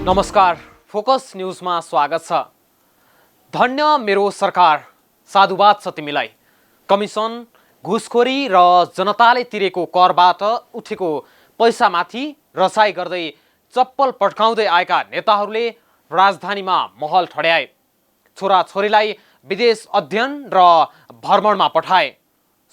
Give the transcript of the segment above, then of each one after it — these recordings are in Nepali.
नमस्कार, फोकस न्यूजमा स्वागत छ। धन्य मेरो सरकार, साधुवाद छ तिमीलाई। कमिसन, घुसखोरी र जनताले तिरेको करबाट उठेको पैसामाथि रसाई गर्दै चप्पल पड्काउँदै आएका नेताहरूले राजधानीमा महल ठड्याए। छोराछोरीलाई विदेश अध्ययन र भ्रमणमा पठाए।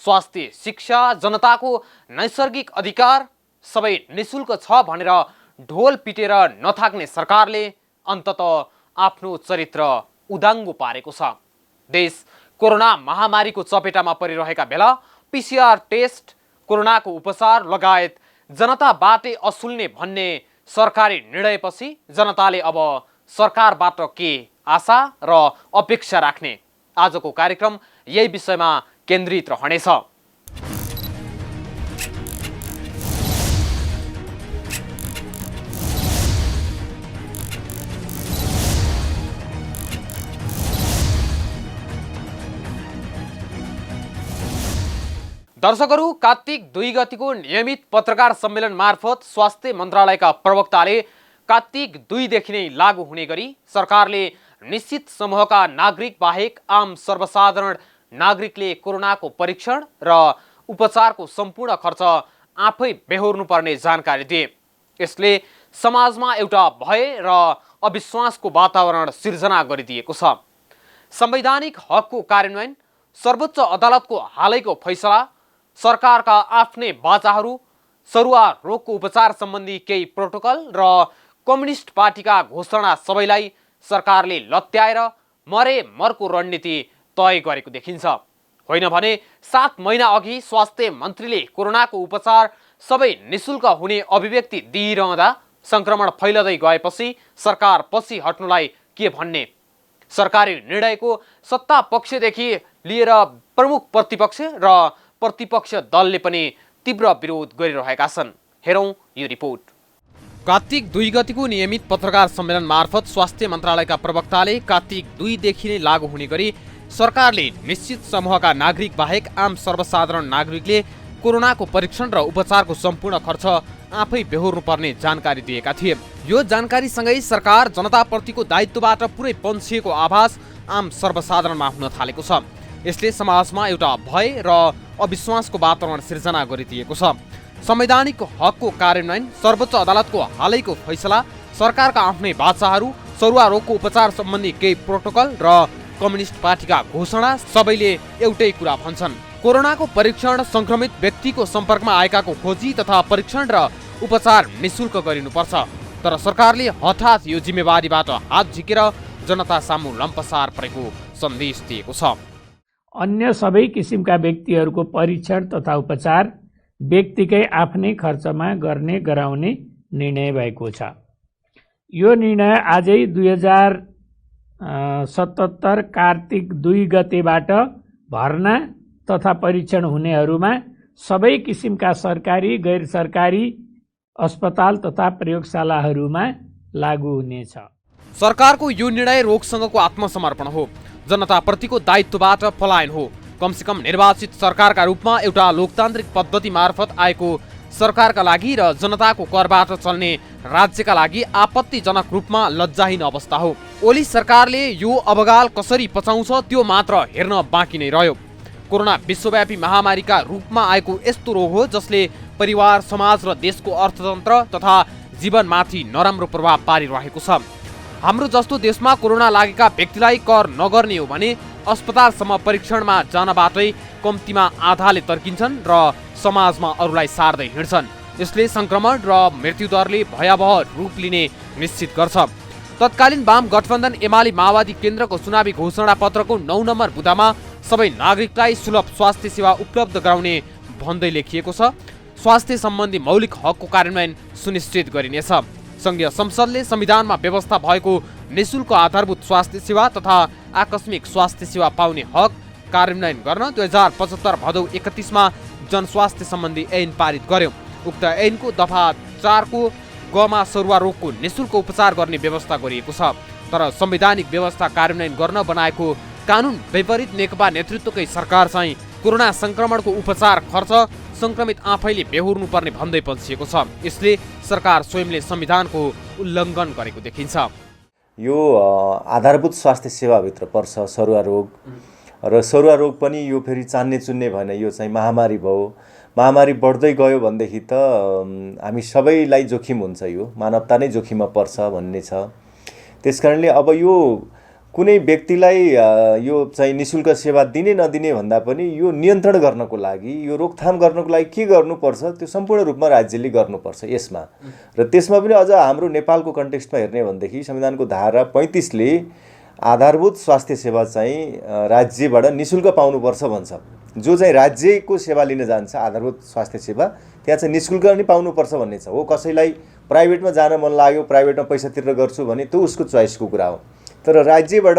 स्वास्थ्य, शिक्षा, जनताको नैसर्गिक अधिकार सबै निशुल्क छ भनेर ढोल पिटेर नथाक्ने सरकारले अन्ततः आफ्नो चरित्र उदाङ्गो पारेको छ। देश कोरोना महामारीको चपेटामा परिरहेका बेला पीसीआर टेस्ट, कोरोनाको उपचार लगायत जनताबाटै असुल्ने भन्ने सरकारी निर्णयपछि जनताले अब सरकारबाट के आशा र अपेक्षा राख्ने? आजको कार्यक्रम यही विषयमा केन्द्रित रहनेछ। दर्शकहरू, कार्तिक 2 गतिको नियमित पत्रकार सम्मेलन मार्फत स्वास्थ्य मन्त्रालयका प्रवक्ताले कार्तिक 2 देखि नै लागू हुने गरी सरकारले निश्चित समूहका नागरिक बाहेक आम सर्वसाधारण नागरिकले कोरोनाको परीक्षण र उपचारको सम्पूर्ण खर्च आफै बेहोर्नुपर्ने जानकारी दिए। यसले समाजमा एउटा भय र अविश्वासको वातावरण सिर्जना गरिदिएको छ। संवैधानिक हकको कार्यान्वयन, सर्वोच्च अदालतको हालैको फैसला, सरकारका आफ्नै बाचाहरू, सरुवा रोगको उपचार सम्बन्धी केही प्रोटोकल र कम्युनिस्ट पार्टीका घोषणा सबैलाई सरकारले लत्याएर मरे मरको रणनीति तय गरेको देखिन्छ। होइन भने 7 महिना अघि स्वास्थ्य मन्त्रीले कोरोनाको उपचार सबै निशुल्क हुने अभिव्यक्ति दिइरहँदा संक्रमण फैलदै गएपछि सरकार पछि हट्नुलाई के भन्ने? सरकारी निर्णयको सत्ता पक्षदेखि लिएर प्रमुख प्रतिपक्ष र प्रतिपक्ष दलले पनि तीव्र विरोध गरिरहेका छन्। हेरौं यो रिपोर्ट। कार्तिक 2 गतिको नियमित पत्रकार सम्मेलन मार्फत स्वास्थ्य मन्त्रालयका प्रवक्ताले कार्तिक 2 देखि नै लागू हुने गरी सरकारले निश्चित समूहका नागरिक बाहेक आम सर्वसाधारण नागरिकले कोरोनाको परीक्षण र उपचारको सम्पूर्ण खर्च आफै बेहोर्नुपर्ने जानकारी दिएका थिए। यो जानकारीसँगै सरकार जनताप्रतिको दायित्वबाट पुरै पन्छिएको आभास आम सर्वसाधारणमा हुन थालेको छ। यसले समाजमा एउटा भय र अविश्वासको वातावरण सिर्जना गरिदिएको छ। संवैधानिक हकको कार्यान्वयन, सर्वोच्च अदालतको हालैको फैसला, सरकारका आफ्नै बाचाहरू, सरुवा रोगको उपचार सम्बन्धी केही प्रोटोकल र कम्युनिस्ट पार्टीका घोषणा सबैले एउटै कुरा भन्छन्। कोरोनाको परीक्षण, संक्रमित व्यक्तिको सम्पर्कमा आएकाको खोजी तथा परीक्षण र उपचार निशुल्क गरिनुपर्छ। तर सरकारले हठात यो जिम्मेवारीबाट हात झिकेर जनता सामु लम्पसार परेको सन्देश दिएको छ। अन्य सबै किसिमका व्यक्तिहरूको परीक्षण तथा उपचार व्यक्तिकै आफ्नै खर्चमा गराउने निर्णय भएको छ। यो निर्णय आजै 2077 कार्तिक 2 गतेबाट भर्ना तथा परीक्षण हुनेहरूमा सबै किसिमका सरकारी, गैर सरकारी अस्पताल तथा प्रयोगशालाहरूमा लागू हुनेछ। सरकारको यो निर्णय रोगसँगको आत्मसमर्पण हो, जनताप्रतिको दायित्वबाट पलायन हो। कमसेकम निर्वाचित सरकारका रूपमा एउटा लोकतान्त्रिक पद्धति मार्फत आएको सरकारका लागि र जनताको करबाट चल्ने राज्यका लागि आपत्तिजनक रूपमा लज्जाहीन अवस्था हो। ओली सरकारले यो अबगाल कसरी पचाउँछ त्यो मात्र हेर्न बाँकी नै रह्यो। कोरोना विश्वव्यापी महामारीका रूपमा आएको यस्तो रोग हो जसले परिवार, समाज र देशको अर्थतन्त्र तथा जीवनमाथि नराम्रो प्रभाव पारिरहेको छ। हाम्रो जस्तो देशमा कोरोना लागेका व्यक्तिलाई कर नगर्ने हो भने अस्पतालसम्म परीक्षणमा जानबाटै कम्तीमा आधाले तर्किन्छन् र समाजमा अरूलाई सार्दै हिँड्छन्। यसले संक्रमण र मृत्युदरले भयावह रूप लिने निश्चित गर्छ। तत्कालीन वाम गठबन्धन एमाले माओवादी केन्द्रको चुनावी घोषणा पत्रको 9 नम्बर बुँदामा सबै नागरिकलाई सुलभ स्वास्थ्य सेवा उपलब्ध गराउने भन्दै लेखिएको छ। स्वास्थ्य सम्बन्धी मौलिक हकको कार्यान्वयन सुनिश्चित गरिनेछ। संघीय संसदले संविधानमा व्यवस्था भएको निशुल्क आधारभूत स्वास्थ्य सेवा तथा आकस्मिक स्वास्थ्य सेवा पाउने हक कार्यान्वयन गर्न 2075 भदौ 31 मा जनस्वास्थ्य सम्बन्धी ऐन पारित गर्यो। उक्त ऐनको दफा 4 को गमा सरुवा रोगको निशुल्क उपचार गर्ने व्यवस्था गरिएको छ। तर संवैधानिक व्यवस्था कार्यान्वयन गर्न बनाएको कानुन विपरीत नेकपा नेतृत्वकै सरकार चाहिँ कोरोना संक्रमणको उपचार खर्च संक्रमित आफैले बेहोर्नुपर्ने भन्दै पल्सिएको छ। यसले सरकार स्वयंले संविधानको उल्लङ्घन गरेको देखिन्छ। यो आधारभूत स्वास्थ्य सेवाभित्र पर्छ सरुवा रोग, र सरुवा रोग पनि यो फेरि चान्ने चुन्ने भएन, यो चाहिँ महामारी भयो। महामारी बढ्दै गयो भनेदेखि त हामी सबैलाई जोखिम हुन्छ, यो मानवता नै जोखिममा पर्छ भन्ने छ। त्यसकारणले अब यो कुनै व्यक्तिलाई यो चाहिँ निःशुल्क सेवा दिने नदिने भन्दा पनि यो नियन्त्रण गर्नको लागि, यो रोकथाम गर्नको लागि के गर्नुपर्छ त्यो सम्पूर्ण रूपमा राज्यले गर्नुपर्छ यसमा। र त्यसमा पनि अझ हाम्रो नेपालको कन्टेक्स्टमा हेर्ने भनेदेखि संविधानको धारा 35 ले आधारभूत स्वास्थ्य सेवा चाहिँ राज्यबाट निःशुल्क पाउनुपर्छ भन्छ। जो चाहिँ राज्यको सेवा लिन जान्छ आधारभूत स्वास्थ्य सेवा, त्यहाँ चाहिँ निःशुल्क पनि पाउनुपर्छ भन्ने छ। हो, कसैलाई प्राइभेटमा जान मन लाग्यो, प्राइभेटमा पैसा तिरेर गर्छु भने त्यो उसको चोइसको कुरा हो, तर राज्यबाट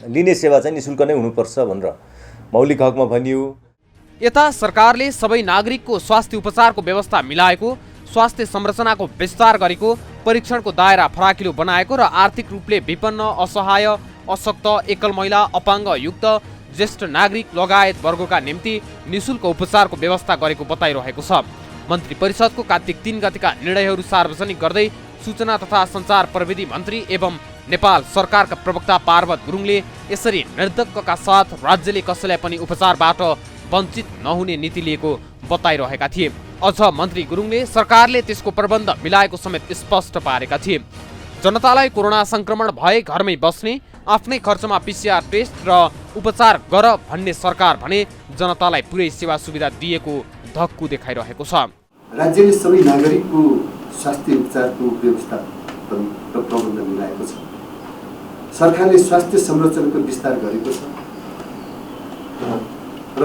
लिने सेवा चाहिँ निःशुल्क नै हुनुपर्छ भनेर मौलिक हकमा भनियो। यता सरकारले सबै नागरिकको स्वास्थ्य उपचारको व्यवस्था मिलाएको, स्वास्थ्य संरचनाको विस्तार गरेको, परीक्षणको दायरा फराकिलो बनाएको र आर्थिक रूपले विपन्न, असहाय, अशक्त, एकल महिला, अपाङ्गयुक्त, ज्येष्ठ नागरिक लगायत वर्गका निम्ति निःशुल्क उपचारको व्यवस्था गरेको बताइरहेको छ। मन्त्री परिषदको कार्तिक 3 गतेका निर्णयहरू सार्वजनिक गर्दै सूचना तथा सञ्चार प्रविधि मन्त्री एवं नेपाल सरकारका प्रवक्ता पार्वत गुरुङले यसरी निर्धक्कका साथ राज्यले कसैलाई पनि उपचारबाट वञ्चित नहुने नीति लिएको बताइरहेका थिए। अझ मन्त्री गुरुङले सरकारले त्यसको प्रबन्ध मिलाएको समेत स्पष्ट पारेका थिए। जनतालाई कोरोना संक्रमण भए घरमै बस्ने, आफ्नै खर्चमा PCR टेस्ट र उपचार गर भन्ने सरकार भने जनतालाई पुरै सेवा सुविधा दिएको धक्कु देखाइरहेको छ। राज्यले सबै नागरिकको स्वास्थ्य उपचारको व्यवस्था र प्रबन्ध मिलाएको छ। सरकारले स्वास्थ्य संरचनाको विस्तार गरेको छ र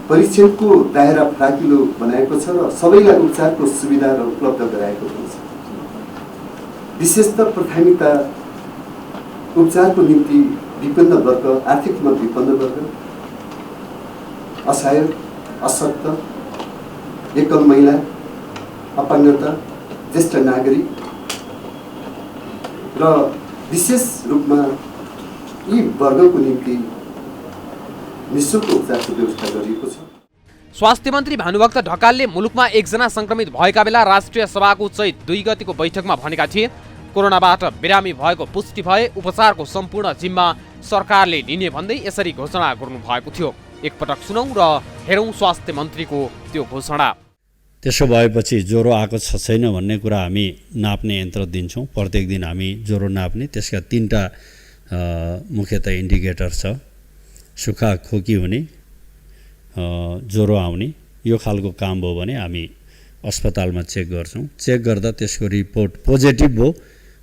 परीक्षणको दायरा फराकिलो बनाएको छ र सबैलाई उपचारको सुविधा र उपलब्ध गराएको छ। विशेषतः प्राथमिकता उपचारको निम्ति विपन्न वर्ग, आर्थिकमा विपन्न वर्ग, असहाय, अशक्त, एकल महिला, अपाङ्गता, ज्येष्ठ नागरिक र विशेष रूपमा यी वर्गको निम्ति निःशुल्क उपचारको व्यवस्था गरिएको छ। स्वास्थ्य मन्त्री भानुभक्त ढकालले मुलुकमा 1 जना संक्रमित भएका बेला राष्ट्रिय सभाको चैत 2 गतेको बैठकमा भनेका थिए, कोरोनाबाट बिरामी भएको पुष्टि भए उपचारको सम्पूर्ण जिम्मा सरकारले लिने भन्दै यसरी घोषणा गर्नु भएको थियो। एकपटक सुनौं र हेरौं स्वास्थ्य मन्त्रीको त्यो घोषणा। त्यसो भएपछि ज्वरो आएको छ छैन भन्ने कुरा हामी नाप्ने यन्त्र दिन्छौँ। प्रत्येक दिन हामी ज्वरो नाप्ने, त्यसका 3टा मुख्यतः इन्डिकेटर छ। सुक्खा खोकी हुने, ज्वरो आउने, यो खालको काम भयो भने हामी अस्पतालमा चेक गर्छौँ। चेक गर्दा त्यसको रिपोर्ट पोजिटिभ भयो,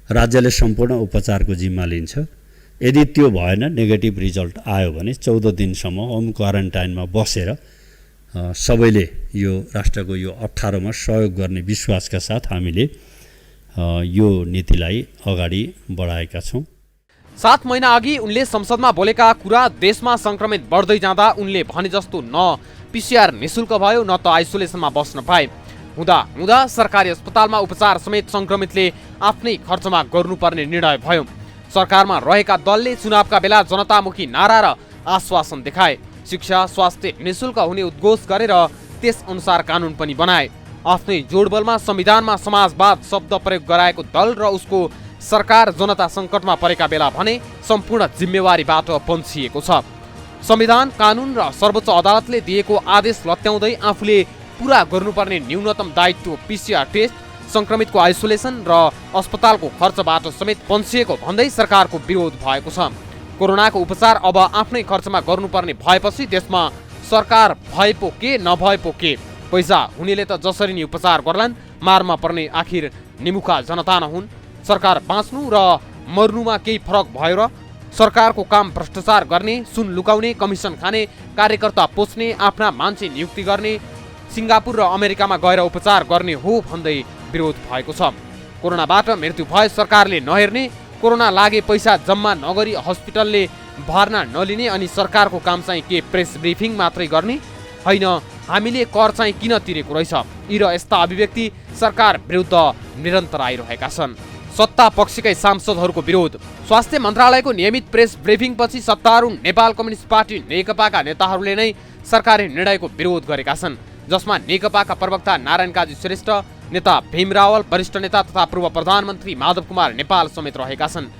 राज्यले सम्पूर्ण उपचारको जिम्मा लिन्छ। यदि त्यो भएन, नेगेटिभ रिजल्ट आयो भने 14 दिनसम्म होम क्वारेन्टाइनमा बसेर सबैले यो राष्ट्रको यो 18 मा सहयोग गर्ने विश्वासका साथ हामीले यो नीतिलाई अगाडि बढाएका छौँ। 7 महिना अघि उनले संसदमा बोलेका कुरा देशमा संक्रमित बढ्दै जाँदा उनले भने जस्तो न PCR निःशुल्क भयो न त आइसोलेसनमा बस्न पाए। हुँदा सरकारी अस्पतालमा उपचार समेत संक्रमितले आफ्नै खर्चमा गर्नुपर्ने निर्णय भयो। सरकारमा रहेका दलले चुनावका बेला जनतामुखी नारा र आश्वासन देखाए। शिक्षा, स्वास्थ्य निःशुल्क हुने उद्घोष गरेर त्यस अनुसार कानुन पनि बनाए। आफ्नै जोडबलमा संविधानमा समाजवाद शब्द प्रयोग गराएको दल र उसको सरकार जनता सङ्कटमा परेका बेला भने सम्पूर्ण जिम्मेवारीबाट पन्छिएको छ। संविधान, कानुन र सर्वोच्च अदालतले दिएको आदेश लत्याउँदै आफूले पूरा गर्नुपर्ने न्यूनतम दायित्व PCR टेस्ट, संक्रमितको आइसोलेसन र अस्पतालको खर्चबाट समेत पन्छिएको भन्दै सरकारको विरोध भएको छ। कोरोनाको उपचार अब आफ्नै खर्चमा गर्नुपर्ने भएपछि देशमा सरकार भए पो के नभए पो के, पैसा हुनेले त जसरी नि उपचार गर्लान्, मारमा पर्ने आखिर निमुखा जनता नहुन्। सरकार बाँच्नु र मर्नुमा केही फरक भयो र? सरकारको काम भ्रष्टाचार गर्ने, सुन लुकाउने, कमिसन खाने, कार्यकर्ता पोच्ने, आफ्ना मान्छे नियुक्ति गर्ने, सिङ्गापुर र अमेरिकामा गएर उपचार गर्ने हो भन्दै विरोध भएको छ। कोरोनाबाट मृत्यु भए सरकारले नहेर्ने, कोरोना लागे पैसा जम्मा नगरी हस्पिटलले भर्ना नलिने अनि सरकारको काम चाहिँ के प्रेस ब्रिफिङ मात्रै गर्ने? होइन, हामीले कर चाहिँ किन तिरेको रहेछ? यी र यस्ता अभिव्यक्ति सरकार विरुद्ध निरन्तर आइरहेका छन्। सत्ता पक्षकै सांसदहरूको विरोध। स्वास्थ्य मन्त्रालयको नियमित प्रेस ब्रिफिङपछि सत्तारूढ नेपाल कम्युनिस्ट पार्टी नेकपाका नेताहरूले नै सरकारी निर्णयको विरोध गरेका छन्, जसमा नेकपाका प्रवक्ता नारायण काजी श्रेष्ठ, नेता भीम रावल, वरिष्ठ नेता तथा पूर्व प्रधानमन्त्री माधव कुमार नेपाल समेत रहेका छन्।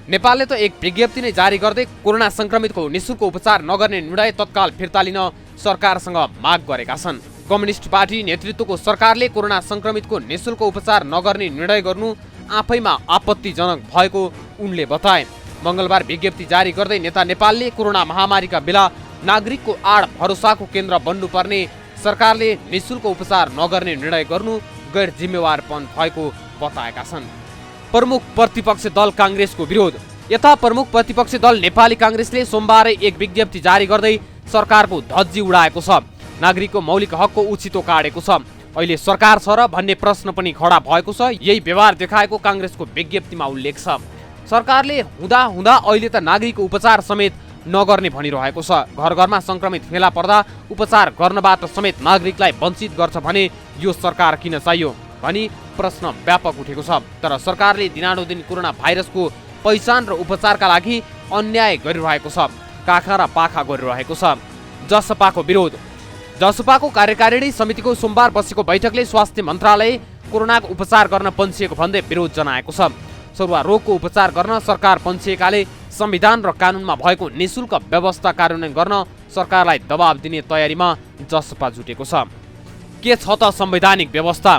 नेपालले त एक विज्ञप्ति नै जारी गर्दै कोरोना संक्रमितको निःशुल्क उपचार नगर्ने निर्णय तत्काल फिर्ता लिन सरकारसँग माग गरेका छन्। कम्युनिस्ट पार्टी नेतृत्वको सरकारले कोरोना संक्रमितको निःशुल्क उपचार नगर्ने निर्णय गर्नु आफैमा आपत्तिजनक भएको उनले बताए। मङ्गलबार विज्ञप्ति जारी गर्दै नेता नेपालले कोरोना महामारीका बेला नागरिकको आड भरोसाको केन्द्र बन्नुपर्ने सरकारले निःशुल्क उपचार नगर्ने निर्णय गर्नु गैर जिम्मेवारपन भएको बताएका छन्। प्रमुख प्रतिपक्ष दल काङ्ग्रेसको विरोध। यता प्रमुख प्रतिपक्षी दल नेपाली काङ्ग्रेसले सोमबारै एक विज्ञप्ति जारी गर्दै सरकारको धज्जी उडाएको छ। नागरिकको मौलिक हकको उचितो काटेको छ। अहिले सरकार छ र भन्ने प्रश्न पनि खडा भएको छ। यही व्यवहार देखाएको काङ्ग्रेसको विज्ञप्तिमा उल्लेख छ। सरकारले हुँदा हुँदा अहिले त नागरिकको उपचार समेत नगर्ने भनिरहेको छ। घर घरमा संक्रमित फेला पर्दा उपचार गर्नबाट समेत नागरिकलाई वञ्चित गर्छ भने यो सरकार किन चाहियो भनी प्रश्न व्यापक उठेको छ। तर सरकारले दिनानुदिन कोरोना भाइरसको पहिचान र उपचारका लागि अन्याय गरिरहेको छ, काखा र पाखा गरिरहेको छ। जसपाको विरोध। जसपाको कार्यकारिणी समितिको सोमबार बसेको बैठकले स्वास्थ्य मन्त्रालय कोरोनाको उपचार गर्न पन्छिएको भन्दै विरोध जनाएको छ। सरुवा रोगको उपचार गर्न सरकार पन्छिएकाले संविधान र कानुनमा भएको निःशुल्क व्यवस्था कार्यान्वयन गर्न सरकारलाई दबाब दिने तयारीमा जसपा जुटेको छ। के छ त संवैधानिक व्यवस्था?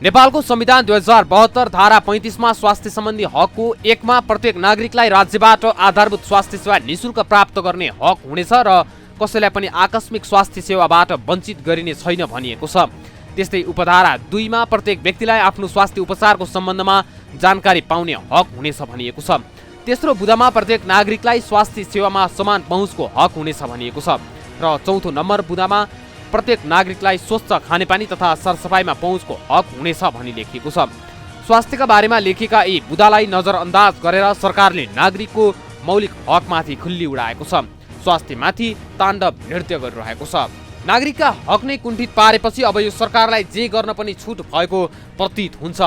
नेपालको संविधान 2072 धारा 35 मा स्वास्थ्य सम्बन्धी हकको 1 मा प्रत्येक नागरिकलाई राज्यबाट आधारभूत स्वास्थ्य सेवा निःशुल्क प्राप्त गर्ने हक हुनेछ र कसैलाई पनि आकस्मिक स्वास्थ्य सेवाबाट वञ्चित गरिने छैन भनिएको छ। त्यस्तै उपधारा 2 मा प्रत्येक व्यक्तिलाई आफ्नो स्वास्थ्य उपचारको सम्बन्धमा जानकारी पाउने हक हुनेछ भनिएको छ। तेस्रो बुँदामा प्रत्येक नागरिकलाई स्वास्थ्य सेवामा समान पहुँचको हक हुनेछ भनिएको छ र चौथो नम्बर बुँदामा प्रत्येक नागरिकलाई स्वच्छ खानेपानी तथा सरसफाइमा पहुँचको हक हुनेछ भनी लेखिएको छ। स्वास्थ्यका बारेमा लेखिएका यी बुँदालाई नजरअन्दाज गरेर सरकारले नागरिकको मौलिक हकमाथि खुल्ली उडाएको छ। स्वास्थ्यमाथि ताण्डव नृत्य गरिरहेको छ। नागरिकका हक नै कुण्ठित पारेपछि अब यो सरकारलाई जे गर्न पनि छुट भएको प्रतीत हुन्छ।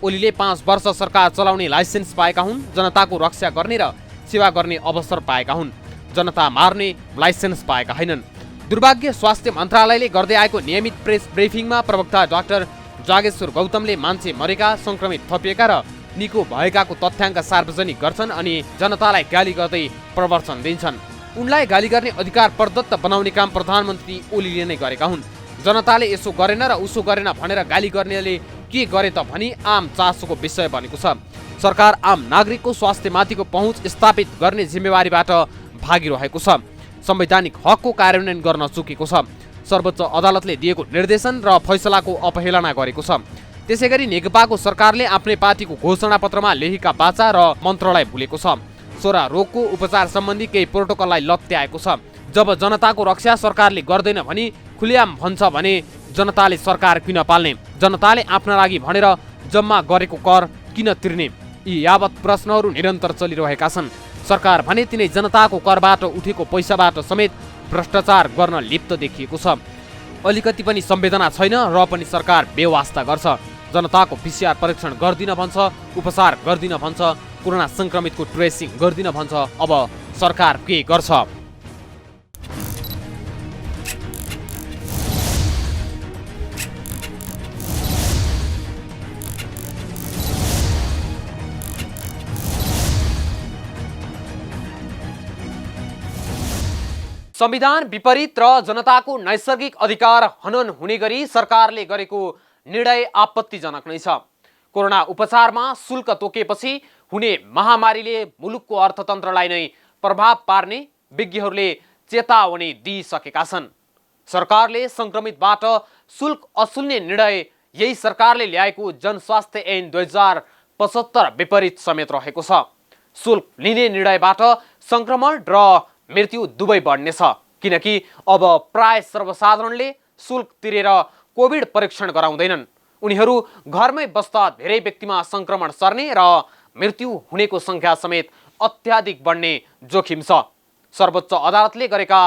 ओलीले 5 वर्ष सरकार चलाउने लाइसेन्स पाएका हुन्, जनताको रक्षा गर्ने र सेवा गर्ने अवसर पाएका हुन्, जनता मार्ने लाइसेन्स पाएका हैनन्। दुर्भाग्य स्वास्थ्य मन्त्रालयले गर्दै आएको नियमित प्रेस ब्रिफिङमा प्रवक्ता डाक्टर जागेश्वर गौतमले मान्छे मरेका, संक्रमित थपिएका र निको भएकाको तथ्याङ्क सार्वजनिक गर्छन् अनि जनतालाई गाली गर्दै प्रवचन दिन्छन्। उनलाई गाली गर्ने अधिकार प्रदत्त बनाउने काम प्रधानमन्त्री ओलीले नै गरेका हुन्। जनताले यसो गरेन र उसो गरेन भनेर गाली गर्नेले के गरे त भनी आम चासोको विषय बनेको छ। सरकार आम नागरिकको स्वास्थ्यमाथिको पहुँच स्थापित गर्ने जिम्मेवारीबाट भागिरहेको छ। संवैधानिक हकको कार्यान्वयन गर्न चुकेको छ। सर्वोच्च अदालतले दिएको निर्देशन र फैसलाको अवहेलना गरेको छ। त्यसैगरी नेकपाको सरकारले आफ्नै पार्टीको घोषणापत्रमा लेखेका बाचा र मन्त्रलाई भुलेको छ। सोरा रोगको उपचार सम्बन्धी केही प्रोटोकललाई लत्याएको छ। जब जनताको रक्षा सरकारले गर्दैन भनी खुलेआम भन्छ भने जनताले सरकार किन पाल्ने? जनताले आफ्ना लागि भनेर जम्मा गरेको कर किन तिर्ने? यी यावत प्रश्नहरू निरन्तर चलिरहेका छन्। सरकार भने तिनै जनताको करबाट उठेको पैसाबाट समेत भ्रष्टाचार गर्न लिप्त देखिएको छ। अलिकति पनि संवेदना छैन र पनि सरकार बेवास्ता गर्छ। जनताको PCR परीक्षण गर्दिन भन्छ, उपचार गर्दिन भन्छ, कोरोना संक्रमितको ट्रेसिङ गर्दिन भन्छ। अब सरकार के गर्छ? संविधान विपरीत र जनताको नैसर्गिक अधिकार हनन हुने गरी सरकारले गरेको निर्णय आपत्तिजनक नै छ। कोरोना उपचारमा शुल्क तोकेपछि हुने महामारीले मुलुकको अर्थतन्त्रलाई नै प्रभाव पार्ने विज्ञहरूले चेतावनी दिइसकेका छन्। सरकारले संक्रमितबाट शुल्क असुल्ने निर्णय यही सरकारले ल्याएको जनस्वास्थ्य ऐन 2075 विपरीत समेत रहेको छ। शुल्क लिने निर्णयबाट संक्रमण र मृत्यु दुवै बढ्नेछ, किनकि अब प्राय सर्वसाधारणले शुल्क तिरेर कोभिड परीक्षण गराउँदैनन्। उनीहरू घरमै बस्दा धेरै व्यक्तिमा संक्रमण सर्ने र मृत्यु हुनेको संख्या समेत अत्याधिक बढ्ने जोखिम छ। सर्वोच्च अदालतले गरेका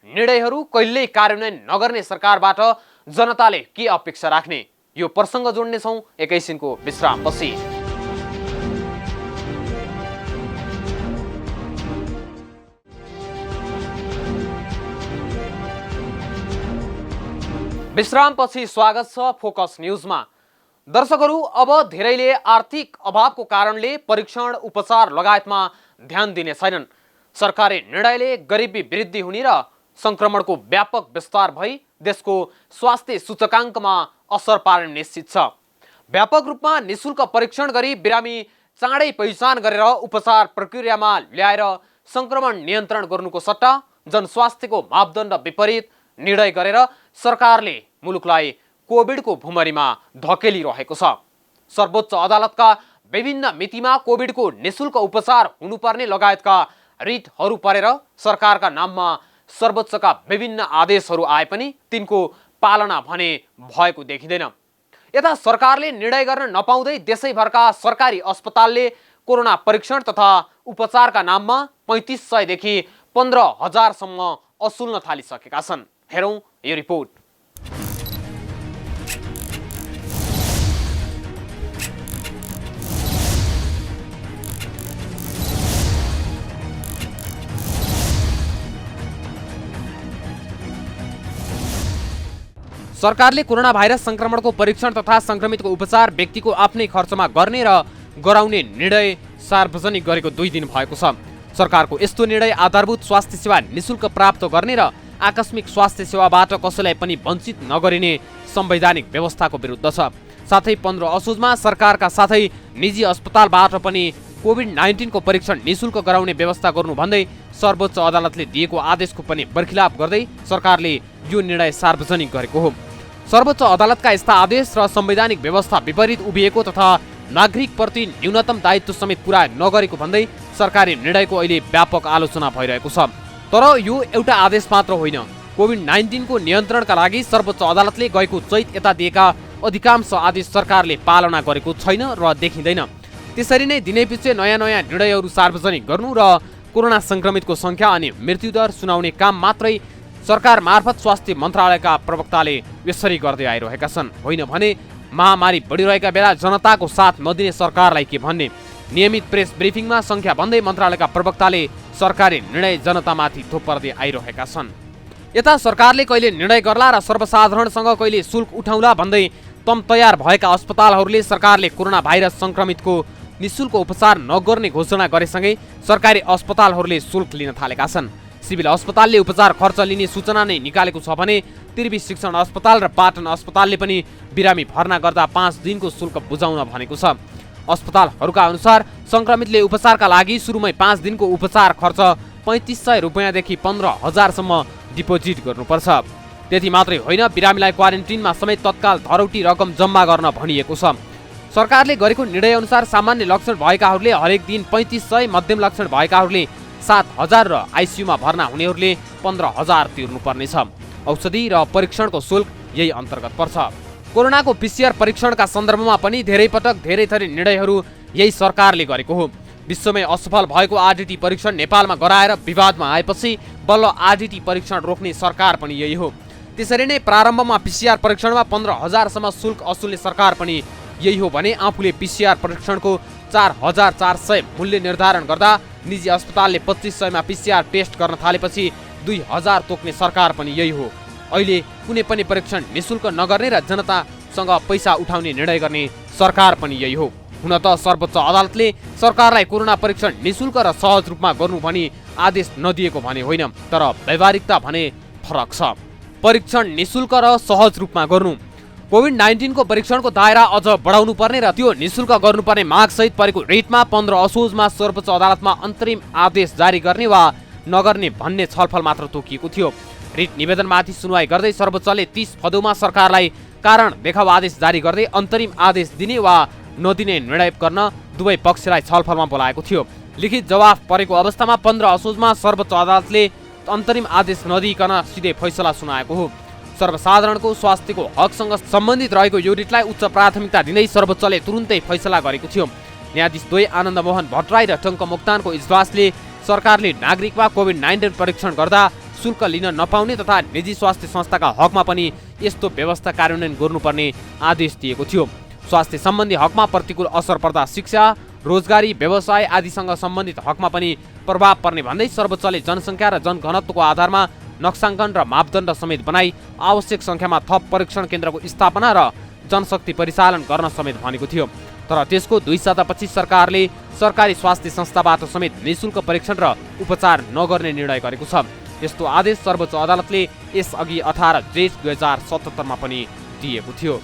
निर्णयहरू कहिल्यै कार्यान्वयन नगर्ने सरकारबाट जनताले के अपेक्षा राख्ने? यो प्रसङ्ग जोड्नेछौँ एकैछिनको विश्रामपछि। विश्रामपछि स्वागत छ फोकस न्यूजमा। दर्शकहरू, अब धेरैले आर्थिक अभावको कारणले परीक्षण उपचार लगायतमा ध्यान दिने छैनन्। सरकारी निर्णयले गरिबी वृद्धि हुने र संक्रमणको व्यापक विस्तार भई देशको स्वास्थ्य सूचकाङ्कमा असर पार्ने निश्चित छ। व्यापक रूपमा निशुल्क परीक्षण गरी बिरामी चाँडै पहिचान गरेर उपचार प्रक्रियामा ल्याएर संक्रमण नियन्त्रण गर्नुको सट्टा जनस्वास्थ्यको मापदण्ड विपरीत निर्णय गरेर सरकारले मुलुकलाई कोभिडको भुमरीमा धकेलिरहेको छ। सर्वोच्च अदालतका विभिन्न मितिमा कोभिडको निशुल्क उपचार हुनुपर्ने लगायतका रिटहरू परेर सरकारका नाममा सर्वोच्चका विभिन्न आदेशहरू आए पनि तिनको पालना भने भएको देखिँदैन। यता सरकारले निर्णय गर्न नपाउँदै देशैभरका सरकारी अस्पतालले कोरोना परीक्षण तथा उपचारका नाममा 3500 देखि 15,000 सम्म असुल्न थालिसकेका छन्। हेरौँ यो रिपोर्ट। सरकारले कोरोना भाइरस संक्रमणको परीक्षण तथा संक्रमितको उपचार व्यक्तिको आफ्नै खर्चमा गर्ने र गराउने निर्णय सार्वजनिक गरेको 2 दिन भएको छ। सरकारको यस्तो निर्णय आधारभूत स्वास्थ्य सेवा निशुल्क प्राप्त गर्ने र आकस्मिक स्वास्थ्य सेवाबाट कसैलाई पनि वञ्चित नगरिने संवैधानिक व्यवस्थाको विरुद्ध छ। साथै 15 असोजमा सरकारका साथै निजी अस्पतालबाट पनि कोभिड-19 को परीक्षण निशुल्क गराउने व्यवस्था गर्नु भन्दै सर्वोच्च अदालतले दिएको आदेशको पनि बर्खिलाप गर्दै सरकारले यो निर्णय सार्वजनिक गरेको हो। सर्वोच्च अदालतका यस्ता आदेश र संवैधानिक व्यवस्था विपरीत उभिएको तथा नागरिकप्रति न्यूनतम दायित्व समेत पुरा नगरेको भन्दै सरकारी निर्णयको अहिले व्यापक आलोचना भइरहेको छ। तर यो एउटा आदेश मात्र होइन। कोभिड-19 को नियन्त्रणका लागि सर्वोच्च अदालतले गएको चैत यता दिएका अधिकांश आदेश सरकारले पालना गरेको छैन र देखिँदैन। त्यसरी नै दिनैपिच्छे नयाँ नयाँ निर्णयहरू सार्वजनिक गर्नु र कोरोना संक्रमितको संख्या अनि मृत्युदर सुनाउने काम मात्रै सरकार मार्फत स्वास्थ्य मन्त्रालयका प्रवक्ताले यसरी गर्दै आइरहेका छन्। होइन भने महामारी बढिरहेका बेला जनताको साथ नदिने सरकारलाई के भन्ने। नियमित प्रेस ब्रिफिङमा संख्या भन्दै मन्त्रालयका प्रवक्ताले सरकारी निर्णय जनतामाथि थोपर्दै आइरहेका छन्। यता सरकारले कहिले निर्णय गर्ला र सर्वसाधारणसँग कहिले शुल्क उठाउला भन्दै तम तयार भएका अस्पतालहरूले सरकारले कोरोना भाइरस संक्रमितको निशुल्क उपचार नगर्ने घोषणा गरेसँगै सरकारी अस्पतालहरूले शुल्क लिन थालेका छन्। सिभिल अस्पतालले उपचार खर्च लिने सूचना नै निकालेको छ भने त्रिवी शिक्षण अस्पताल र पाटन अस्पतालले पनि बिरामी भर्ना गर्दा 5 दिनको शुल्क बुझाउन भनेको छ। अस्पतालहरूका अनुसार संक्रमितले उपचारका लागि सुरुमै 5 दिनको उपचार खर्च 3500 रुपैयाँदेखि 15,000 सम्म डिपोजिट गर्नुपर्छ। त्यति मात्रै होइन, बिरामीलाई क्वारेन्टिनमा समेत तत्काल धरौटी रकम जम्मा गर्न भनिएको छ। सरकारले गरेको निर्णय अनुसार सामान्य लक्षण भएकाहरूले हरेक दिन 3500, मध्यम लक्षण भएकाहरूले 7,000 र आइसियुमा भर्ना हुनेहरूले 15,000 तिर्नुपर्नेछ। औषधि र परीक्षणको शुल्क यही अन्तर्गत पर्छ। कोरोनाको PCR परीक्षणका सन्दर्भमा पनि धेरै पटक धेरै थरी निर्णयहरू यही सरकारले गरेको हो। विश्वमै असफल भएको RDT परीक्षण नेपालमा गराएर विवादमा आएपछि बल्ल RDT परीक्षण रोक्ने सरकार पनि यही हो। त्यसरी नै प्रारम्भमा PCR परीक्षणमा 15,000 सम्म शुल्क असुल्ने सरकार पनि यही हो भने आफूले PCR परीक्षणको 4,400 मूल्य निर्धारण गर्दा निजी अस्पतालले 2500 मा PCR टेस्ट गर्न थालेपछि 2,000 तोक्ने सरकार पनि यही हो। अहिले कुनै पनि परीक्षण निशुल्क नगर्ने र जनतासँग पैसा उठाउने निर्णय गर्ने सरकार पनि यही हो। हुन त सर्वोच्च अदालतले सरकारलाई कोरोना परीक्षण निशुल्क र सहज रूपमा गर्नु भनी आदेश नदिएको भने होइन, तर व्यावहारिकता भने फरक छ। परीक्षण निशुल्क र सहज रूपमा गर्नु, कोभिड-19 को परीक्षणको दायरा अझ बढाउनु पर्ने र त्यो निशुल्क गर्नुपर्ने मागसहित परेको रिटमा 15 असोजमा सर्वोच्च अदालतमा अन्तरिम आदेश जारी गर्ने वा नगर्ने भन्ने छलफल मात्र तोकिएको थियो। रिट निवेदनमाथि सुनवाई गर्दै सर्वोच्चले 30 भदौमा सरकारलाई कारण देखाउ आदेश जारी गर्दै अन्तरिम आदेश दिने वा नदिने निर्णय गर्न दुवै पक्षलाई छलफलमा बोलाएको थियो। लिखित जवाफ परेको अवस्थामा 15 असोजमा सर्वोच्च अदालतले अन्तरिम आदेश नदिइकन सिधै फैसला सुनाएको हो। सर्वसाधारणको स्वास्थ्यको हकसँग सम्बन्धित रहेको यो रिटलाई उच्च प्राथमिकता दिँदै सर्वोच्चले तुरुन्तै फैसला गरेको थियो। न्यायाधीश द्वय आनन्द मोहन भट्टराई र टङ्क मोक्तानको इजलासले सरकारले नागरिकमा कोभिड-19 परीक्षण गर्दा शुल्क लिन नपाउने तथा निजी स्वास्थ्य संस्थाका हकमा पनि यस्तो व्यवस्था कार्यान्वयन गर्नुपर्ने आदेश दिएको थियो। स्वास्थ्य सम्बन्धी हकमा प्रतिकूल असर पर्दा शिक्षा, रोजगारी, व्यवसाय आदिसँग सम्बन्धित हकमा पनि प्रभाव पर्ने भन्दै सर्वोच्चले जनसङ्ख्या र जनघनत्वको आधारमा नक्साङ्कन र मापदण्ड समेत बनाई आवश्यक सङ्ख्यामा थप परीक्षण केन्द्रको स्थापना र जनशक्ति परिचालन गर्न समेत भनेको थियो। तर त्यसको 2 सातापछि सरकारले सरकारी स्वास्थ्य संस्थाबाट समेत निःशुल्क परीक्षण र उपचार नगर्ने निर्णय गरेको छ। यस्तो आदेश सर्वोच्च अदालतले यसअघि 18 जेठ 2077 मा पनि दिएको थियो।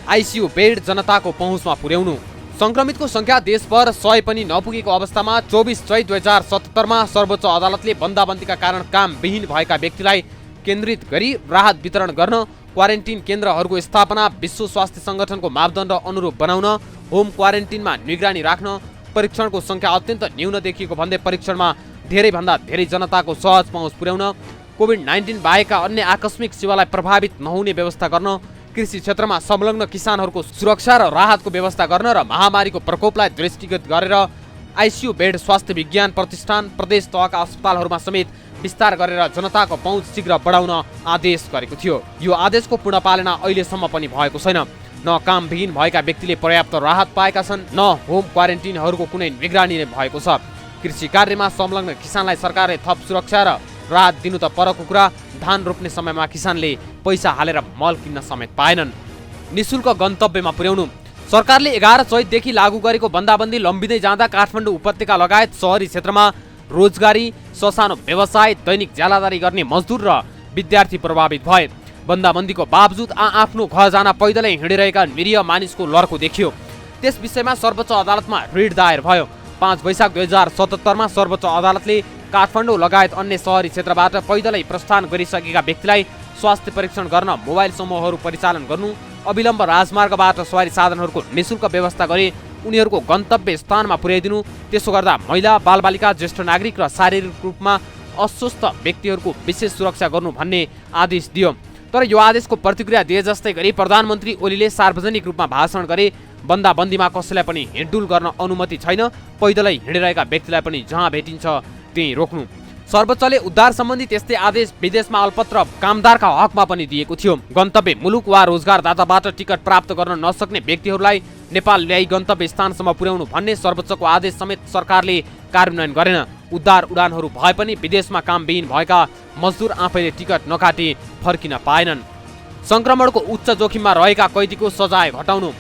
आइसियु बेड जनताको पहुँचमा पुर्याउनु। संक्रमितको संख्या देशभर 100 पनि नपुगेको अवस्थामा 24 चैत 2077 मा सर्वोच्च अदालतले बन्दाबन्दीका कारण कामविहीन भएका व्यक्तिलाई केन्द्रित गरी राहत वितरण गर्न, क्वारेन्टिन केन्द्रहरूको स्थापना, विश्व स्वास्थ्य संगठनको मापदण्ड अनुरूप बनाउन, होम क्वारेन्टिनमा निगरानी राख्न, परीक्षणको संख्या अत्यन्त न्यून देखिएको भन्दै परीक्षणमा धेरैभन्दा धेरै जनताको सहज पहुँच पुर्याउन, कोभिड-19 बाहेकका अन्य आकस्मिक सेवालाई प्रभावित नहुने व्यवस्था गर्न, कृषि क्षेत्रमा संलग्न किसानहरूको सुरक्षा र राहतको व्यवस्था गर्न र महामारीको प्रकोपलाई दृष्टिगत गरेर आइसियु बेड स्वास्थ्य विज्ञान प्रतिष्ठान प्रदेश तहका अस्पतालहरूमा समेत विस्तार गरेर जनताको पहुँच शीघ्र बढाउन आदेश गरेको थियो। यो आदेशको पूर्ण पालना अहिलेसम्म पनि भएको छैन। न कामविहीन भएका व्यक्तिले पर्याप्त राहत पाएका छन्, न होम क्वारेन्टिनहरूको कुनै निगरानी नै भएको छ। कृषि कार्यमा संलग्न किसानलाई सरकारले थप सुरक्षा र राहत दिनु त परको कुरा, धान रोप्ने समयमा किसानले पैसा हालेर मल किन्न समेत पाएनन्। निःशुल्क गन्तव्यमा पुर्याउनु। सरकारले 11 चैतदेखि लागू गरेको बन्दाबन्दी लम्बिँदै जाँदा काठमाडौँ उपत्यका लगायत शहरी क्षेत्रमा रोजगारी, ससानो व्यवसाय, दैनिक ज्यालादारी गर्ने मजदुर र विद्यार्थी प्रभावित भए। बन्दाबन्दीको बावजुद आफ्नो घर जान पैदलै हिँडिरहेका निरीह मानिसको लड्को देखियो। त्यस विषयमा सर्वोच्च अदालतमा रिट दायर भयो। 5 वैशाख 2077 मा सर्वोच्च अदालतले काठमाडौँ लगायत अन्य शहरी क्षेत्रबाट पैदलै प्रस्थान गरिसकेका व्यक्तिलाई स्वास्थ्य परीक्षण गर्न, मोबाइल समूहहरू परिचालन गर्नु, अविलम्ब राजमार्गबाट सवारी साधनहरूको निःशुल्क व्यवस्था गरी उनीहरूको गन्तव्य स्थानमा पुर्याइदिनु, त्यसो गर्दा महिला, बालबालिका, ज्येष्ठ नागरिक र शारीरिक रूपमा अस्वस्थ व्यक्तिहरूको विशेष सुरक्षा गर्नु भन्ने आदेश दियो। तर यो आदेशको प्रतिक्रिया दिए जस्तै गरी प्रधानमन्त्री ओलीले सार्वजनिक रूपमा भाषण गरे बन्दाबन्दीमा कसैलाई पनि हिँडडुल गर्न अनुमति छैन, पैदलै हिँडिरहेका व्यक्तिलाई पनि जहाँ भेटिन्छ त्यही रोक्नु। सर्वोच्चले उद्धार सम्बन्धी त्यस्तै आदेश विदेशमा अल्पत्र कामदारका हकमा पनि दिएको थियो। गन्तव्य मुलुक वा रोजगारदाताबाट टिकट प्राप्त गर्न नसक्ने व्यक्तिहरूलाई नेपाल ल्याई गन्तव्य स्थानसम्म पुर्याउनु भन्ने सर्वोच्चको आदेश समेत सरकारले कार्यान्वयन गरेन। उद्धार उडानहरू भए पनि विदेशमा कामविहीन भएका मजदुर आफैले टिकट नकाटी फर्किन पाएनन्। संक्रमणको उच्च जोखिममा रहेका कैदीको सजाय घटाउनु।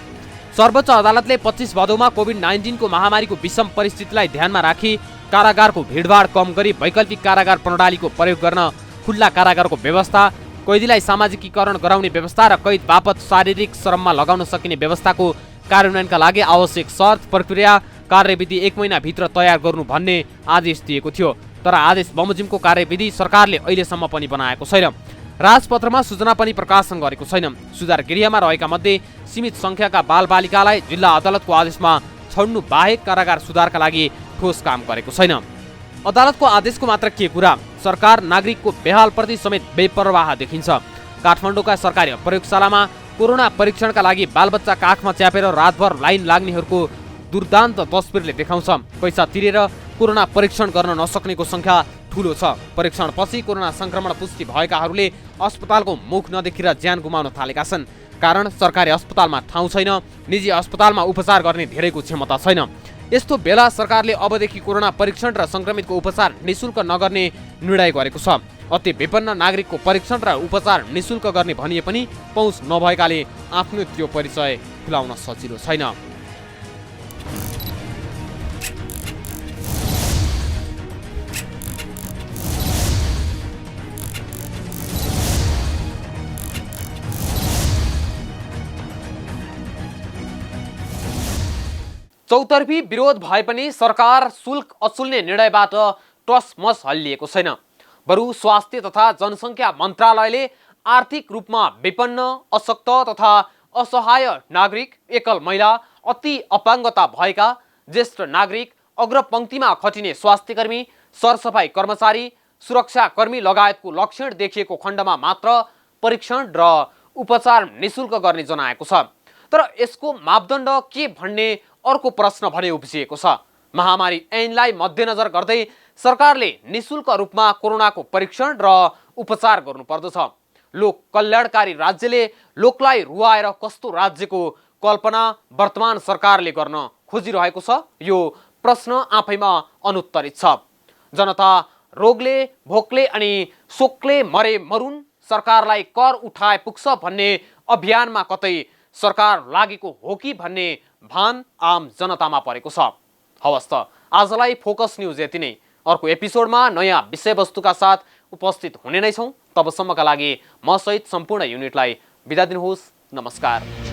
सर्वोच्च अदालतले 25 भदौमा कोभिड-19 को महामारीको विषम परिस्थितिलाई ध्यानमा राखी कारागारको भिडभाड कम गरी वैकल्पिक कारागार प्रणालीको प्रयोग गर्न, खुल्ला कारागारको व्यवस्था, कैदीलाई सामाजिकीकरण गराउने व्यवस्था र कैद बापत शारीरिक श्रममा लगाउन सकिने व्यवस्थाको कार्यान्वयनका लागि आवश्यक शर्त, प्रक्रिया, कार्यविधि 1 महिनाभित्र तयार गर्नु भन्ने आदेश दिएको थियो। तर आदेश बमोजिमको कार्यविधि सरकारले अहिलेसम्म पनि बनाएको छैन। राजपत्रमा सूचना पनि प्रकाशन गरेको छैन। सुधार गृहमा रहेका मध्ये सीमित संख्याका बालबालिकालाई जिल्ला अदालतको आदेशमा छोड्नु बाहेक कारागार सुधारका लागि ठोस काम गरेको छैन। अदालतको आदेशको मात्र के कुरा, सरकार नागरिकको बेहालप्रति समेत बेपरवाह देखिन्छ। काठमाडौँका सरकारी प्रयोगशालामा कोरोना परीक्षणका लागि बालबच्चा काखमा च्यापेर रातभर लाइन लाग्नेहरूको दुर्दान्त तस्बिरले देखाउँछ। पैसा तिरेर कोरोना परीक्षण गर्न नसक्नेको संख्या ठूलो छ। परीक्षणपछि कोरोना संक्रमण पुष्टि भएकाहरूले अस्पतालको मुख नदेखेर ज्यान गुमाउन थालेका छन्। कारण सरकारी अस्पतालमा ठाउँ छैन, निजी अस्पतालमा उपचार गर्ने धेरैको क्षमता छैन। यस्तो बेला सरकारले अबदेखि कोरोना परीक्षण र संक्रमितको उपचार निःशुल्क नगर्ने निर्णय गरेको छ। अति विपन्न नागरिकको परीक्षण र उपचार निःशुल्क गर्ने भनिए पनि पहुँच नभएकाले आफ्नो त्यो परिचय खुलाउन सजिलो छैन। चौतर्फी विरोध भए पनि सरकार शुल्क असुल्ने निर्णयबाट टसमस हल्लिएको छैन। बरु स्वास्थ्य तथा जनसङ्ख्या मन्त्रालयले आर्थिक रूपमा विपन्न, अशक्त तथा असहाय नागरिक, एकल महिला, अति अपाङ्गता भएका ज्येष्ठ नागरिक, अग्रपङ्क्तिमा खटिने स्वास्थ्यकर्मी, सरसफाई कर्मचारी, सुरक्षाकर्मी लगायतको लक्षण देखिएको खण्डमा मात्र परीक्षण र उपचार निःशुल्क गर्ने जनाएको छ। तर यसको मापदण्ड के भन्ने अर्को प्रश्न भने उब्जिएको छ। महामारी ऐनलाई मध्यनजर गर्दै सरकारले निःशुल्क रूपमा कोरोनाको परीक्षण र उपचार गर्नुपर्दछ। लोक कल्याणकारी राज्यले लोकलाई रुवाएर कस्तो राज्यको कल्पना वर्तमान सरकारले गर्न खोजिरहेको छ, यो प्रश्न आफैमा अनुत्तरित छ। जनता रोगले भोकले अनि शोकले मरे मरुन्, सरकारलाई कर उठाए पुग्छ भन्ने अभियानमा कतै सरकार लागेको हो कि भन्ने भान आम जनतामा परेको छ। हवस् त आजलाई फोकस न्यूज यति नै। अर्को एपिसोडमा नयाँ विषयवस्तुका साथ उपस्थित हुने नै छौँ। तबसम्मका लागि म सहित सम्पूर्ण युनिटलाई बिदा दिनुहोस्। नमस्कार।